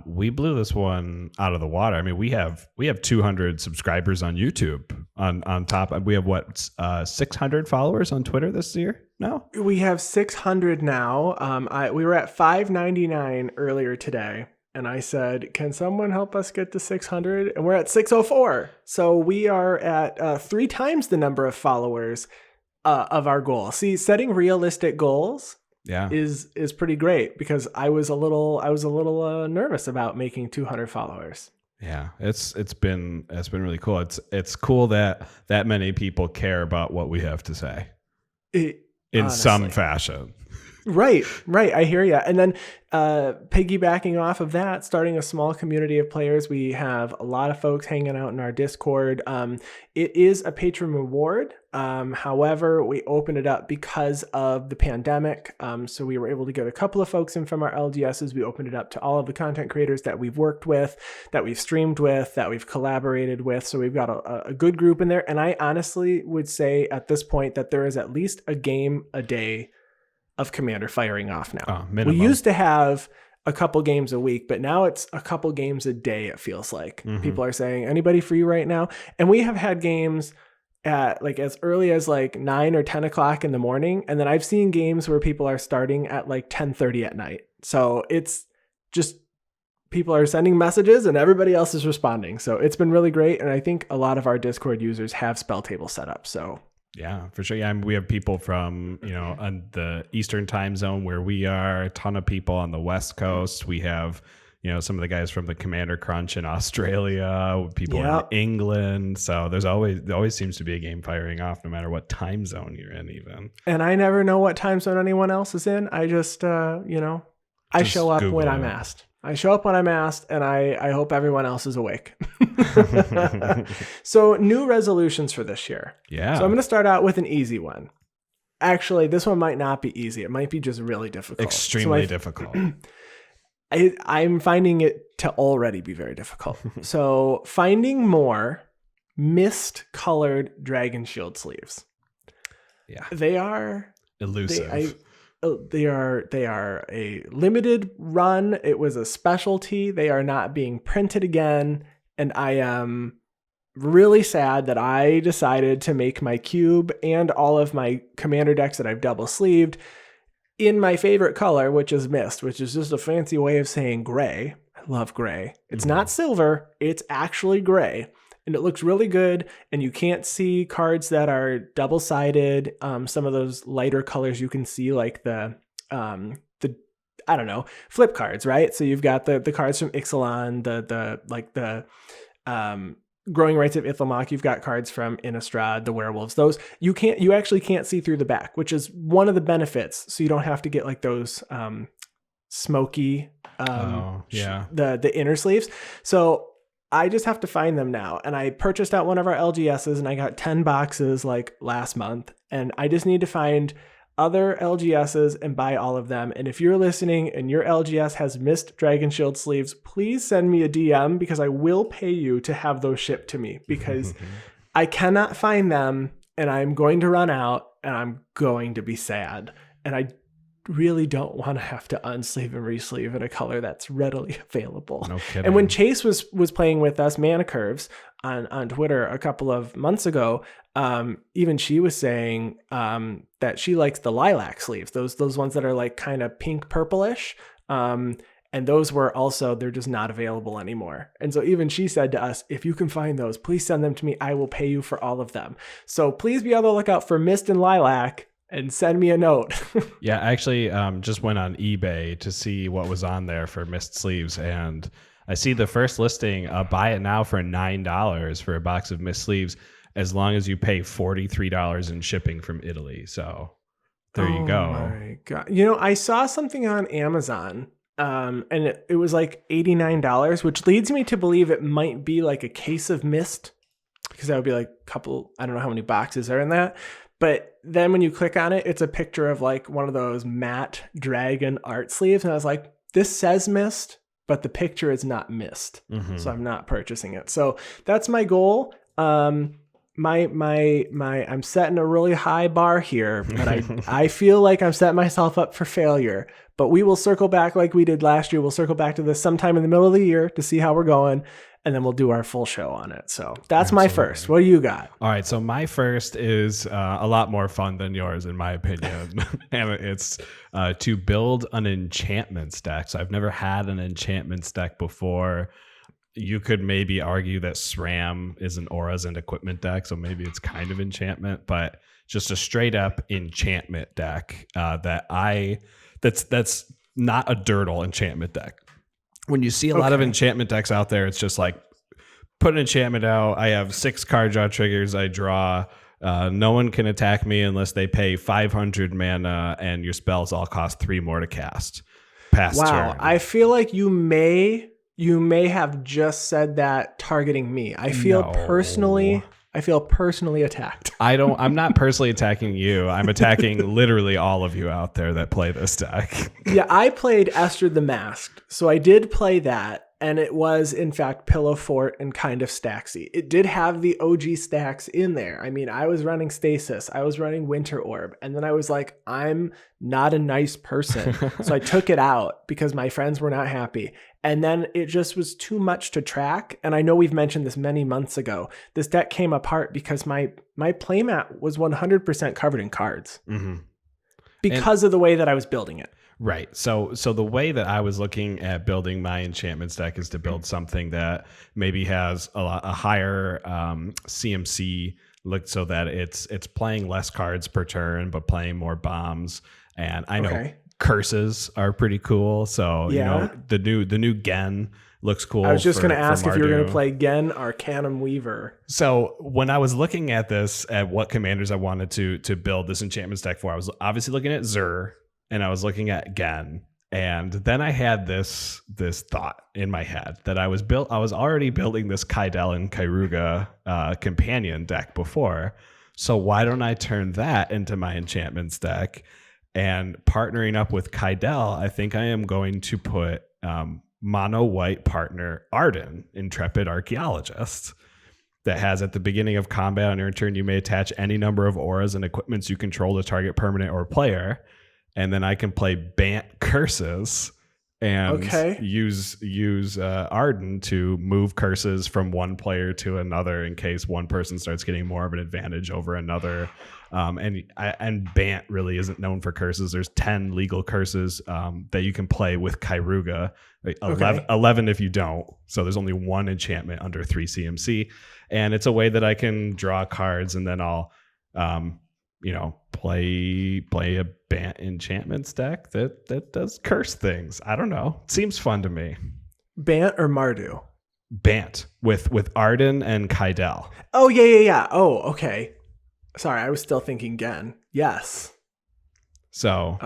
we blew this one out of the water. I mean, we have 200 subscribers on YouTube on top. We have 600 followers on Twitter this year now? We have 600 now. We were at 599 earlier today, and I said, can someone help us get to 600? And we're at 604. So we are at 3 times the number of followers of our goal. See, setting realistic goals is pretty great, because I was a little nervous about making 200 followers. Yeah, it's been really cool. It's cool that many people care about what we have to say in honestly. Some fashion. Right. I hear you. And then piggybacking off of that, starting a small community of players. We have a lot of folks hanging out in our Discord. It is a patron reward. However, we opened it up because of the pandemic. So we were able to get a couple of folks in from our LGSs. We opened it up to all of the content creators that we've worked with, that we've streamed with, that we've collaborated with. So we've got a good group in there. And I honestly would say at this point that there is at least a game a day of Commander firing off now. We used to have a couple games a week, but now it's a couple games a day, it feels like. Mm-hmm. People are saying, anybody free right now? And we have had games at like as early as like 9 or 10 o'clock in the morning. And then I've seen games where people are starting at like 10:30 at night. So it's just people are sending messages and everybody else is responding. So it's been really great. And I think a lot of our Discord users have spell table set up. So yeah, for sure. Yeah, I mean, we have people from, on the Eastern time zone where we are, a ton of people on the West Coast. We have, some of the guys from the Commander Crunch in Australia, people in England. So there always seems to be a game firing off no matter what time zone you're in even. And I never know what time zone anyone else is in. I just, I show up when I'm asked. I show up when I'm asked, and I hope everyone else is awake. So new resolutions for this year. Yeah. So I'm going to start out with an easy one. Actually, this one might not be easy. It might be just really difficult. Extremely difficult. I'm finding it to already be very difficult. So finding more mist-colored Dragon Shield sleeves. Yeah. They are elusive. They are a limited run. It was a specialty. They are not being printed again. And I am really sad that I decided to make my cube and all of my commander decks that I've double sleeved in my favorite color, which is mist, which is just a fancy way of saying gray. I love gray. It's not silver. It's actually gray. And it looks really good, and you can't see cards that are double-sided. Some of those lighter colors you can see, like the flip cards, right? So you've got the cards from Ixalan, the Growing Rights of Ithilmok. You've got cards from Innistrad, the Werewolves. Those you actually can't see through the back, which is one of the benefits. So you don't have to get like those smoky the inner sleeves. So I just have to find them now. And I purchased out one of our LGSs, and I got 10 boxes like last month. And I just need to find other LGSs and buy all of them. And if you're listening and your LGS has missed Dragon Shield sleeves, please send me a DM because I will pay you to have those shipped to me because I cannot find them and I'm going to run out and I'm going to be sad. And I really don't want to have to unsleeve and resleeve in a color that's readily available. No kidding. And when Chase was playing with us, Mana Curves, on Twitter a couple of months ago, even she was saying that she likes the lilac sleeves, those ones that are like kind of pink purplish. And those were also, they're just not available anymore. And so even she said to us, if you can find those, please send them to me. I will pay you for all of them. So please be on the lookout for Mist and Lilac and send me a note. Yeah, I actually just went on eBay to see what was on there for Mist sleeves, and I see the first listing, buy it now for $9 for a box of Mist sleeves, as long as you pay $43 in shipping from Italy. So there you go. Oh my God. I saw something on Amazon, and it was like $89, which leads me to believe it might be like a case of Mist, because that would be like a couple, I don't know how many boxes are in that. But then when you click on it, it's a picture of like one of those matte dragon art sleeves. And I was like, this says Mist, but the picture is not Mist. Mm-hmm. So I'm not purchasing it. So that's my goal. I'm setting a really high bar here, but I feel like I'm setting myself up for failure. But we will circle back like we did last year. We'll circle back to this sometime in the middle of the year to see how we're going. And then we'll do our full show on it. So that's Absolutely. my first. What do you got? All right, so my first is a lot more fun than yours, in my opinion. And it's to build an enchantment deck. So I've never had an enchantment deck before. You could maybe argue that SRAM is an auras and equipment deck, so maybe it's kind of enchantment, but just a straight up enchantment deck that's not a dirtle enchantment deck. When you see a lot of enchantment decks out there, it's just like, put an enchantment out. I have 6 card draw triggers. I draw. No one can attack me unless they pay 500 mana, and your spells all cost 3 more to cast. Turn. I feel like you may have just said that targeting me. I feel personally attacked. I'm not personally attacking you. I'm attacking literally all of you out there that play this deck. Yeah, I played Esther the Masked. So I did play that. And it was, in fact, Pillow Fort and kind of Staxy. It did have the OG stacks in there. I mean, I was running Stasis. I was running Winter Orb. And then I was like, I'm not a nice person. So I took it out because my friends were not happy. And then it just was too much to track. And I know we've mentioned this many months ago. This deck came apart because my playmat was 100% covered in cards. Mm-hmm. Because of the way that I was building it. Right. So the way that I was looking at building my enchantments deck is to build something that maybe has a higher CMC look, so that it's playing less cards per turn, but playing more bombs. And I know curses are pretty cool. So you know, the new Gen looks cool. I was just going to ask if you were going to play Gen Arcanum Weaver. So when I was looking at this, at what commanders I wanted to build this enchantments deck for, I was obviously looking at Zur. And I was looking at Gen, and then I had this thought in my head that I was already building this Kaidel and Kairuga companion deck before. So why don't I turn that into my enchantments deck? And partnering up with Kaidel, I think I am going to put mono white partner Arden, Intrepid Archaeologist, that has, at the beginning of combat on your turn, you may attach any number of auras and equipments you control to target permanent or player. And then I can play Bant Curses and use Arden to move curses from one player to another in case one person starts getting more of an advantage over another. And Bant really isn't known for curses. There's 10 legal curses that you can play with Kairuga, 11 if you don't. So there's only 1 enchantment under 3 CMC. And it's a way that I can draw cards, and then I'll play a Bant enchantments deck that does curse things. I don't know. It seems fun to me. Bant or Mardu? Bant with Arden and Kaidel. Oh, yeah. Oh, okay. Sorry, I was still thinking Gen. Yes. So,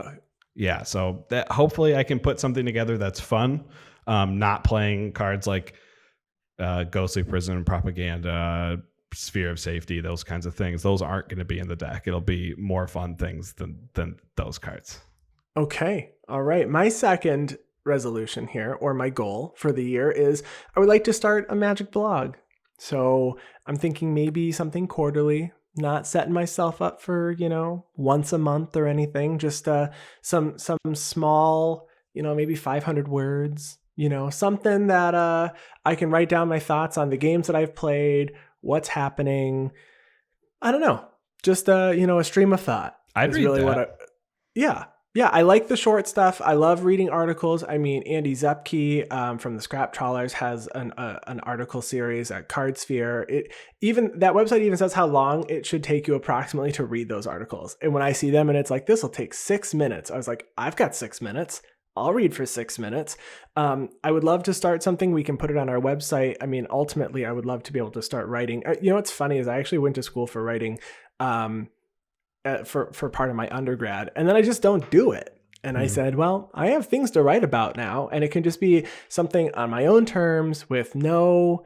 so that hopefully I can put something together that's fun. Not playing cards like Ghostly Prison, Propaganda, sphere of safety, those kinds of things, those aren't going to be in the deck. It'll be more fun things than those cards. Okay. All right. My second resolution here, or my goal for the year, is I would like to start a Magic blog. So I'm thinking maybe something quarterly, not setting myself up for, once a month or anything, just some small, maybe 500 words, something that I can write down my thoughts on the games that I've played, what's happening. I don't know. Just a stream of thought. I'd read really that. Yeah, I like the short stuff. I love reading articles. I mean, Andy Zepke from the Scrap Trawlers has an article series at Cardsphere. That website even says how long it should take you approximately to read those articles. And when I see them and it's like, this will take 6 minutes, I was like, I've got 6 minutes. I'll read for 6 minutes. I would love to start something. We can put it on our website. I mean, ultimately, I would love to be able to start writing. What's funny is I actually went to school for writing for part of my undergrad, and then I just don't do it. And I said, well, I have things to write about now, and it can just be something on my own terms with no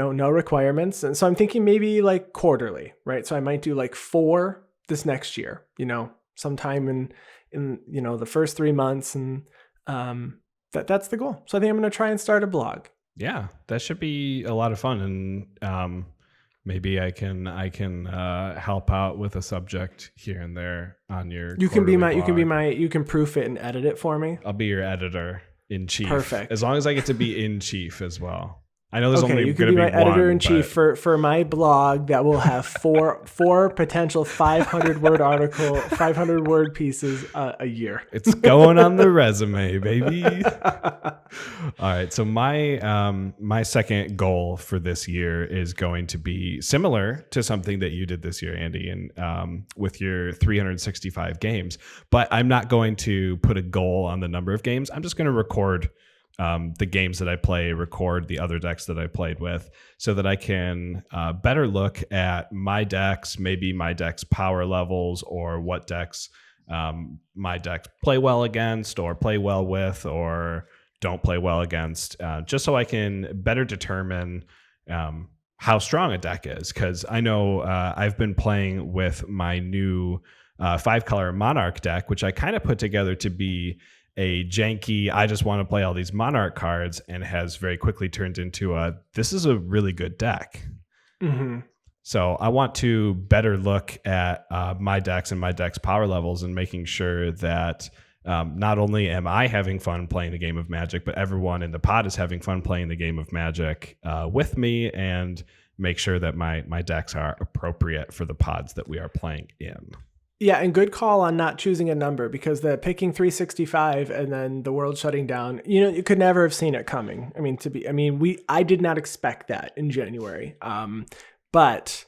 requirements. And so I'm thinking maybe like quarterly, right? So I might do like 4 this next year, sometime in the first 3 months, and that's the goal. So I think I'm going to try and start a blog. Yeah, that should be a lot of fun, and maybe I can help out with a subject here and there on your. You can proof it and edit it for me. I'll be your editor in chief. Perfect. As long as I get to be in chief as well. I know there's only you going can to be be my editor in but... chief for my blog that will have four potential 500 word pieces a year. It's going on the resume, baby. All right. So my second goal for this year is going to be similar to something that you did this year, Andy, and with your 365 games. But I'm not going to put a goal on the number of games. I'm just going to record the games that I play, record the other decks that I played with, so that I can better look at my decks, maybe my deck's power levels, or what decks my decks play well against, or play well with, or don't play well against, just so I can better determine how strong a deck is. Because I know I've been playing with my new 5-color Monarch deck, which I kind of put together to be a janky, I just want to play all these Monarch cards, and has very quickly turned into this is a really good deck. Mm-hmm. So I want to better look at my decks and my deck's power levels, and making sure that not only am I having fun playing the game of Magic, but everyone in the pod is having fun playing the game of Magic with me, and make sure that my decks are appropriate for the pods that we are playing in. Yeah, and good call on not choosing a number, because the picking 365 and then the world shutting down, you could never have seen it coming. I did not expect that in January. But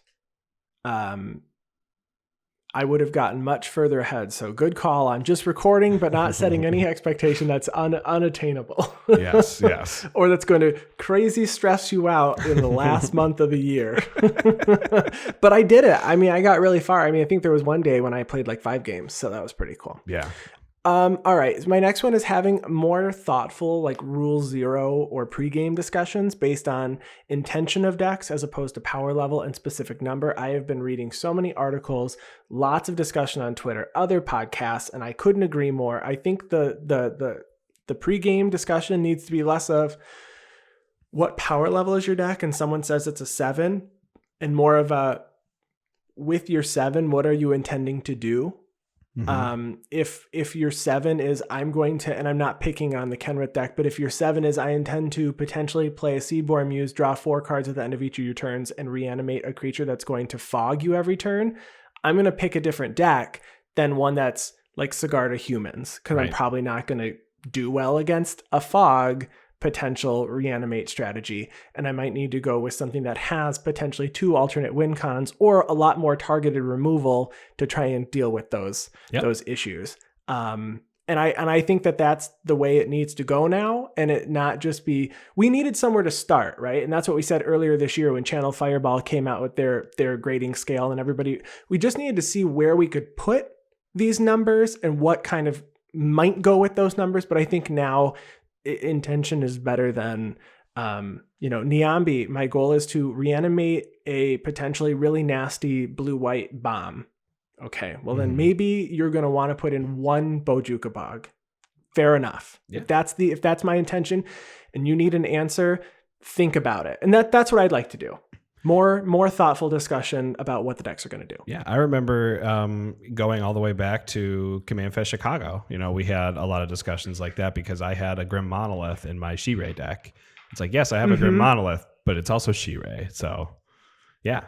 I would have gotten much further ahead. So good call on just recording, but not setting any expectation that's unattainable. Yes. Or that's going to crazy stress you out in the last month of the year. But I did it. I got really far. I think there was one day when I played like 5 games. So that was pretty cool. Yeah. All right. My next one is having more thoughtful, like Rule 0 or pregame discussions based on intention of decks as opposed to power level and specific number. I have been reading so many articles, lots of discussion on Twitter, other podcasts, and I couldn't agree more. I think the pregame discussion needs to be less of what power level is your deck, and someone says it's a 7, and more of a, with your 7, what are you intending to do? Mm-hmm. If your 7 is, I'm going to, and I'm not picking on the Kenrith deck, but if your 7 is, I intend to potentially play a Seaborn Muse, draw 4 cards at the end of each of your turns, and reanimate a creature that's going to fog you every turn, I'm going to pick a different deck than one that's like Sigarda Humans, because I'm probably not going to do well against a fog potential reanimate strategy, and I might need to go with something that has potentially 2 alternate win cons or a lot more targeted removal to try and deal with those issues. And I think that that's the way it needs to go now, and it not just be, we needed somewhere to start, right? And that's what we said earlier this year when Channel Fireball came out with their grading scale, and everybody, we just needed to see where we could put these numbers and what kind of might go with those numbers. But I think now intention is better than Niambi, my goal is to reanimate a potentially really nasty blue-white bomb. Okay, well then maybe you're going to want to put in one Bojuka Bog. Fair enough. Yeah. If that's my intention and you need an answer, think about it. And that's what I'd like to do. More thoughtful discussion about what the decks are going to do. Yeah, I remember going all the way back to Command Fest Chicago. We had a lot of discussions like that because I had a Grim Monolith in my She-Ray deck. It's like, yes, I have a Grim Monolith, but it's also She-Ray. So, yeah.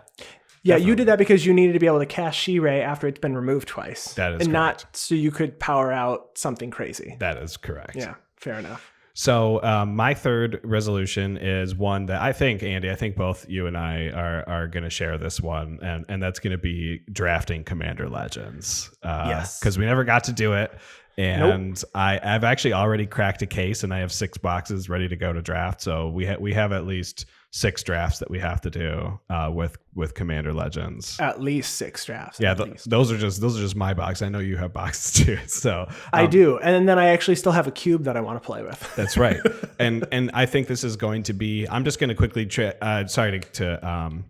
Yeah, definitely. You did that because you needed to be able to cast She-Ray after it's been removed twice. That is and correct. Not so you could power out something crazy. That is correct. Yeah, fair enough. So my third resolution is one that I think, Andy, both you and I are going to share this one, and that's going to be drafting Commander Legends. Yes. Because we never got to do it. And nope. I've actually already cracked a case, and I have 6 boxes ready to go to draft. So we have at least 6 drafts that we have to do with Commander Legends. At least 6 drafts. Yeah, those are just my box. I know you have boxes too. So I do, and then I actually still have a cube that I want to play with. That's right, and I think this is going to be. I'm just going to quickly. Sorry to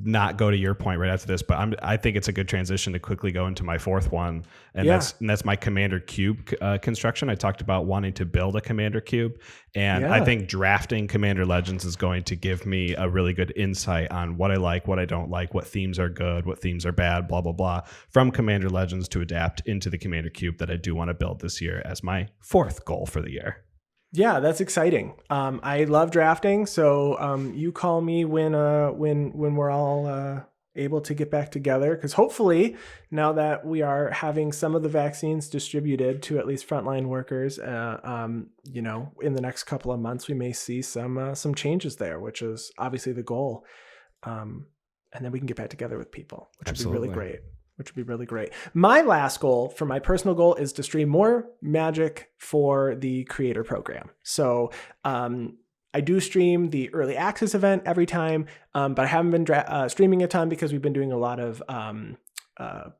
not go to your point right after this, but I think it's a good transition to quickly go into my 4th one, and that's my Commander Cube construction. I talked about wanting to build a Commander Cube, and I think drafting Commander Legends is going to give me a really good insight on what I like, what I don't like, what themes are good, what themes are bad, blah, blah, blah, from Commander Legends to adapt into the Commander Cube that I do want to build this year as my 4th goal for the year. Yeah, that's exciting. I love drafting, so you call me when we're all able to get back together, because hopefully now that we are having some of the vaccines distributed to at least frontline workers, in the next couple of months we may see some changes there, which is obviously the goal, and then we can get back together with people, which would be really great. My last goal for my personal goal is to stream more Magic for the creator program. So I do stream the early access event every time, but I haven't been streaming a ton because we've been doing a lot of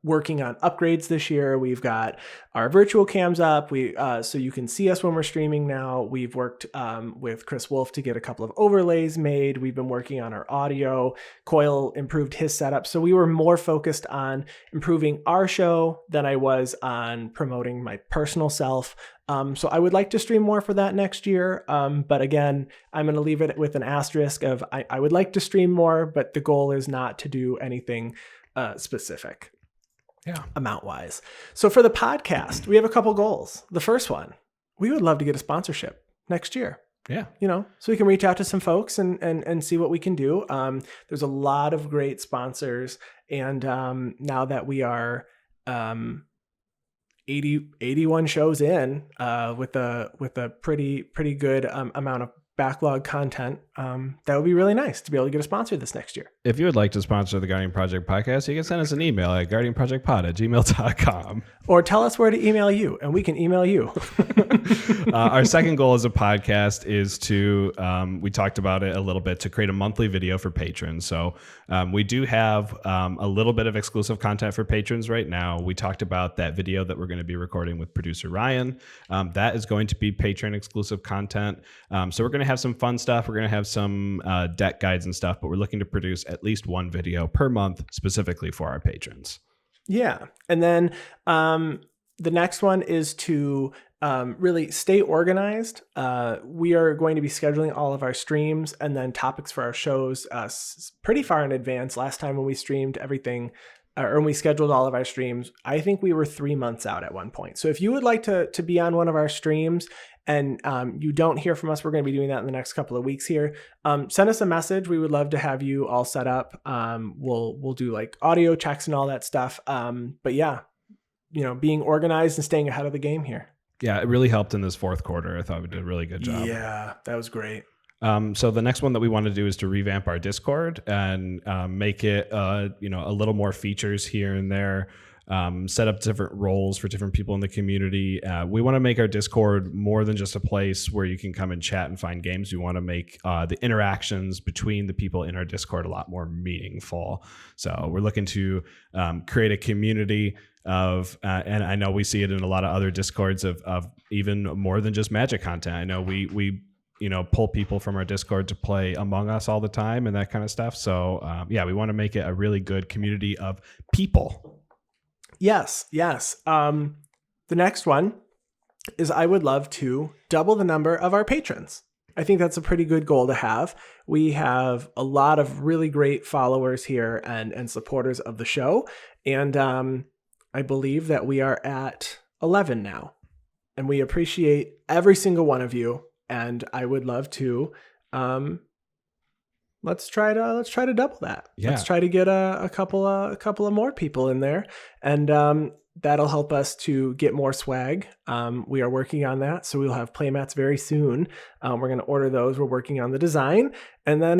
working on upgrades this year. We've got our virtual cams up. So you can see us when we're streaming now. We've worked with Chris Wolf to get a couple of overlays made. We've been working on our audio. Coyle improved his setup. So we were more focused on improving our show than I was on promoting my personal self. So I would like to stream more for that next year. But again, I'm going to leave it with an asterisk of I would like to stream more, but the goal is not to do anything specific amount wise. So for the podcast, we have a couple goals. The first one, we would love to get a sponsorship next year. Yeah. So we can reach out to some folks and see what we can do. There's a lot of great sponsors. And now that we are 81 shows in with a pretty good amount of backlog content, that would be really nice to be able to get a sponsor this next year. If you would like to sponsor the Guardian Project podcast, you can send us an email at guardianprojectpod@gmail.com. Or tell us where to email you, and we can email you. Our second goal as a podcast is to, we talked about it a little bit, to create a monthly video for patrons. So we do have a little bit of exclusive content for patrons right now. We talked about that video that we're going to be recording with producer Ryan. That is going to be patron exclusive content. So we're going to have some fun stuff. We're going to have some deck guides and stuff, but we're looking to produce at least one video per month specifically for our patrons. Yeah. And then the next one is to really stay organized. We are going to be scheduling all of our streams and then topics for our shows pretty far in advance. Last time when we streamed everything, or when we scheduled all of our streams, I think we were 3 months out at one point. So if you would like to be on one of our streams and you don't hear from us, we're going to be doing that in the next couple of weeks here. Send us a message. We would love to have you all set up. We'll do like audio checks and all that stuff. But yeah, being organized and staying ahead of the game here. Yeah, it really helped in this fourth quarter. I thought we did a really good job. Yeah, that was great. So the next one that we want to do is to revamp our Discord and make it, a little more features here and there. Set up different roles for different people in the community. We want to make our Discord more than just a place where you can come and chat and find games. We want to make the interactions between the people in our Discord a lot more meaningful. So we're looking to create a community of, and I know we see it in a lot of other Discords of even more than just Magic content. I know we pull people from our Discord to play Among Us all the time and that kind of stuff. So we want to make it a really good community of people. Yes. The next one is I would love to double the number of our patrons. I think that's a pretty good goal to have. We have a lot of really great followers here and supporters of the show. And I believe that we are at 11 now. And we appreciate every single one of you. And I would love to let's try to double that. Yeah. Let's try to get a couple of more people in there. And that'll help us to get more swag. We are working on that. So we'll have playmats very soon. We're going to order those. We're working on the design. And then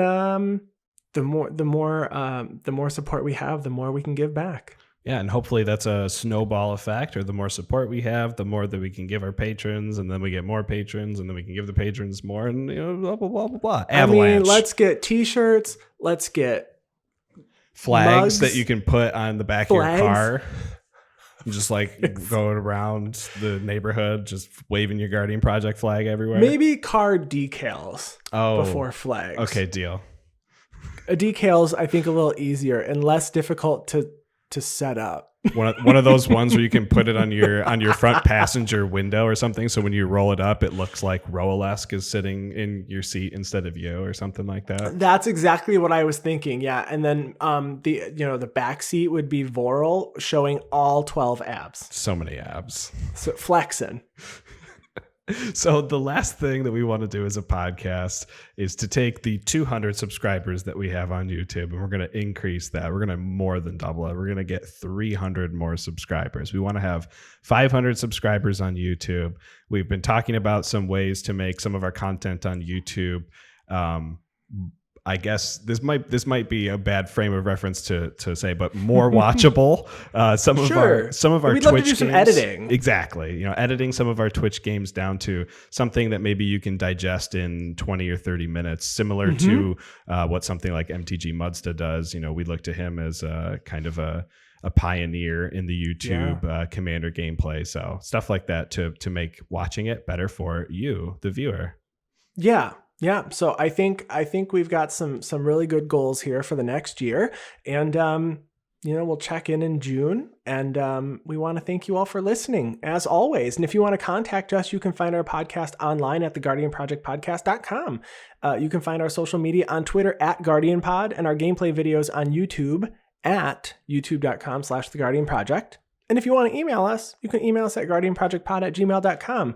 the more support we have, the more we can give back. Yeah, and hopefully that's a snowball effect, or the more support we have, the more that we can give our patrons, and then we get more patrons, and then we can give the patrons more, and blah, blah, blah, blah, blah. Avalanche. I mean, let's get t-shirts. Let's get flags mugs, that you can put on the back of your car. Just like going around the neighborhood, just waving your Guardian Project flag everywhere. Maybe car decals before flags. Okay, deal. Decals, I think, a little easier and less difficult to set up. One of those ones where you can put it on your front passenger window or something, so when you roll it up, it looks like Roalesk is sitting in your seat instead of you, or something like that. That's exactly what I was thinking. Yeah, and then the back seat would be Voral showing all 12 abs. So many abs. So flexing. So the last thing that we want to do as a podcast is to take the 200 subscribers that we have on YouTube, and we're going to increase that. We're going to more than double it. We're going to get 300 more subscribers. We want to have 500 subscribers on YouTube. We've been talking about some ways to make some of our content on YouTube. I guess this might be a bad frame of reference to say, but more watchable. Some of our We'd Twitch love to do games, some editing. Exactly. Editing some of our Twitch games down to something that maybe you can digest in 20 or 30 minutes, similar to what something like MTG Mudsta does. We look to him as kind of a pioneer in the YouTube Commander gameplay. So stuff like that to make watching it better for you, the viewer. Yeah. Yeah, so I think we've got some really good goals here for the next year, and we'll check in June, and we want to thank you all for listening as always. And if you want to contact us, you can find our podcast online at theguardianprojectpodcast.com. You can find our social media on Twitter at GuardianPod, and our gameplay videos on YouTube at youtube.com/theguardianproject. And if you want to email us, you can email us at guardianprojectpod@gmail.com.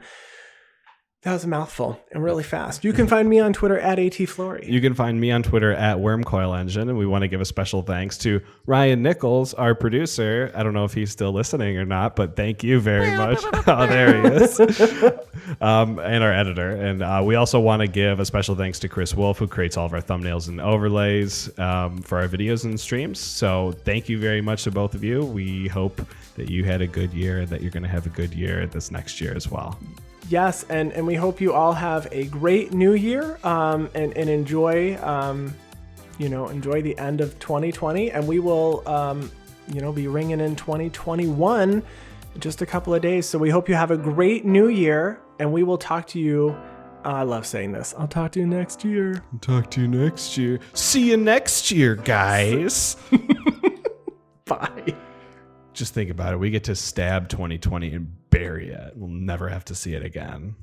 That was a mouthful and really fast. You can find me on Twitter at ATFlory. You can find me on Twitter at WormCoilEngine, and we want to give a special thanks to Ryan Nichols, our producer. I don't know if he's still listening or not, but thank you very much. Oh, there he is. And our editor. And we also want to give a special thanks to Chris Wolf, who creates all of our thumbnails and overlays for our videos and streams. So thank you very much to both of you. We hope that you had a good year and that you're going to have a good year this next year as well. Yes, and we hope you all have a great new year and enjoy enjoy the end of 2020, and we will be ringing in 2021 in just a couple of days. So we hope you have a great new year, and we will talk to you. I love saying this. I'll talk to you next year. See you next year, guys. Bye. Just think about it. We get to stab 2020 and bury it. We'll never have to see it again.